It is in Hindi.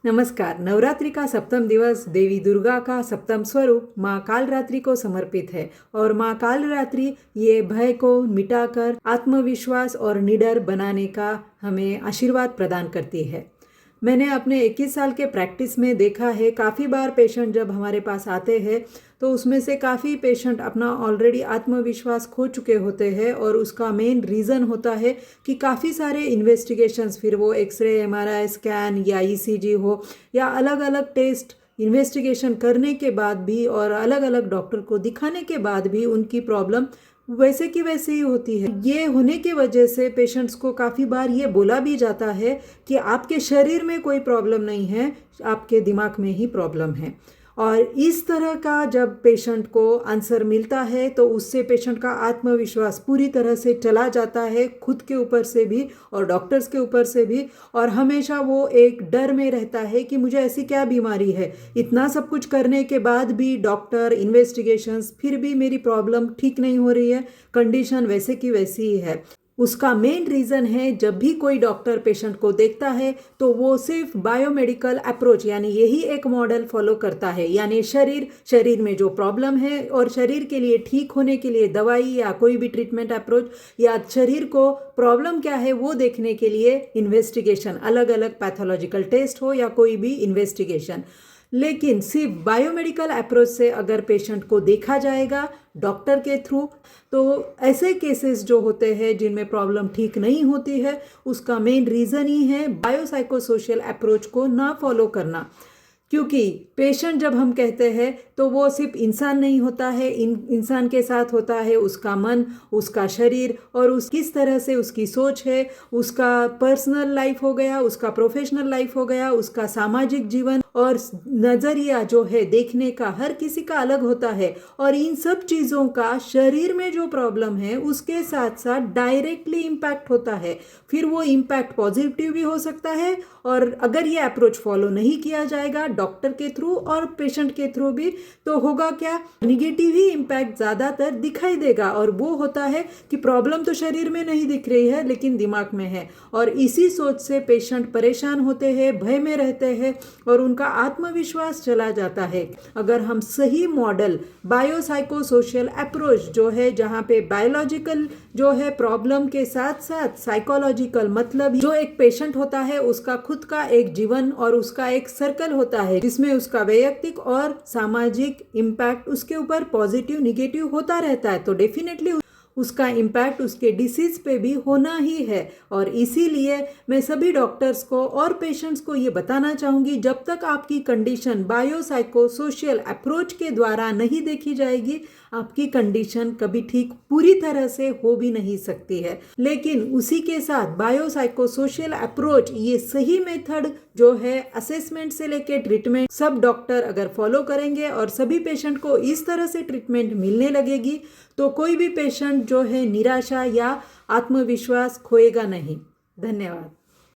नमस्कार। नवरात्रि का सप्तम दिवस देवी दुर्गा का सप्तम स्वरूप माँ कालरात्रि को समर्पित है और माँ कालरात्रि ये भय को मिटाकर आत्मविश्वास और निडर बनाने का हमें आशीर्वाद प्रदान करती है। मैंने अपने 21 साल के प्रैक्टिस में देखा है, काफ़ी बार पेशेंट जब हमारे पास आते हैं तो उसमें से काफ़ी पेशेंट अपना ऑलरेडी आत्मविश्वास खो चुके होते हैं और उसका मेन रीज़न होता है कि काफ़ी सारे इन्वेस्टिगेशंस, फिर वो एक्सरे, एमआरआई स्कैन या ईसीजी हो या अलग अलग टेस्ट इन्वेस्टिगेशन करने के बाद भी और अलग अलग डॉक्टर को दिखाने के बाद भी उनकी प्रॉब्लम वैसे की वैसे ही होती है। ये होने की वजह से पेशेंट्स को काफ़ी बार ये बोला भी जाता है कि आपके शरीर में कोई प्रॉब्लम नहीं है, आपके दिमाग में ही प्रॉब्लम है। और इस तरह का जब पेशेंट को आंसर मिलता है तो उससे पेशेंट का आत्मविश्वास पूरी तरह से चला जाता है, खुद के ऊपर से भी और डॉक्टर्स के ऊपर से भी। और हमेशा वो एक डर में रहता है कि मुझे ऐसी क्या बीमारी है, इतना सब कुछ करने के बाद भी डॉक्टर इन्वेस्टिगेशंस फिर भी मेरी प्रॉब्लम ठीक नहीं हो रही है, कंडीशन वैसे की वैसी ही है। उसका मेन रीज़न है, जब भी कोई डॉक्टर पेशेंट को देखता है तो वो सिर्फ बायोमेडिकल अप्रोच यानी यही एक मॉडल फॉलो करता है, यानी शरीर में जो प्रॉब्लम है और शरीर के लिए ठीक होने के लिए दवाई या कोई भी ट्रीटमेंट अप्रोच या शरीर को प्रॉब्लम क्या है वो देखने के लिए इन्वेस्टिगेशन, अलग अलग पैथोलॉजिकल टेस्ट हो या कोई भी इन्वेस्टिगेशन। लेकिन सिर्फ बायोमेडिकल अप्रोच से अगर पेशेंट को देखा जाएगा डॉक्टर के थ्रू, तो ऐसे केसेस जो होते हैं जिनमें प्रॉब्लम ठीक नहीं होती है, उसका मेन रीज़न ही है बायोसाइकोसोशल अप्रोच को ना फॉलो करना। क्योंकि पेशेंट जब हम कहते हैं तो वो सिर्फ इंसान नहीं होता है, इंसान के साथ होता है उसका मन, उसका शरीर और किस तरह से उसकी सोच है, उसका पर्सनल लाइफ हो गया, उसका प्रोफेशनल लाइफ हो गया, उसका सामाजिक जीवन और नज़रिया जो है देखने का हर किसी का अलग होता है। और इन सब चीज़ों का शरीर में जो प्रॉब्लम है उसके साथ साथ डायरेक्टली इम्पैक्ट होता है। फिर वो इम्पैक्ट पॉजिटिव भी हो सकता है और अगर ये अप्रोच फॉलो नहीं किया जाएगा डॉक्टर के थ्रू और पेशेंट के थ्रू भी, तो होगा क्या, निगेटिव ही इम्पैक्ट ज़्यादातर दिखाई देगा। और वो होता है कि प्रॉब्लम तो शरीर में नहीं दिख रही है लेकिन दिमाग में है। और इसी सोच से पेशेंट परेशान होते हैं, भय में रहते हैं और उनका आत्मविश्वास चला जाता है। अगर हम सही मॉडल बायोसाइकोसोशल अप्रोच जो है, जहाँ पे बायोलॉजिकल जो है प्रॉब्लम के साथ साथ साइकोलॉजिकल, मतलब जो एक पेशेंट होता है उसका खुद का एक जीवन और उसका एक सर्कल होता है जिसमें उसका वैयक्तिक और सामाजिक इम्पैक्ट उसके ऊपर पॉजिटिव निगेटिव होता रहता है, तो डेफिनेटली उसका इम्पैक्ट उसके डिसीज पे भी होना ही है। और इसीलिए मैं सभी डॉक्टर्स को और पेशेंट्स को ये बताना चाहूँगी, जब तक आपकी कंडीशन बायोसाइकोसोशल अप्रोच के द्वारा नहीं देखी जाएगी आपकी कंडीशन कभी ठीक पूरी तरह से हो भी नहीं सकती है। लेकिन उसी के साथ बायोसाइकोसोशल अप्रोच, ये सही मेथड जो है असेसमेंट से लेके ट्रीटमेंट, सब डॉक्टर अगर फॉलो करेंगे और सभी पेशेंट को इस तरह से ट्रीटमेंट मिलने लगेगी तो कोई भी पेशेंट जो है निराशा या आत्मविश्वास खोएगा नहीं। धन्यवाद।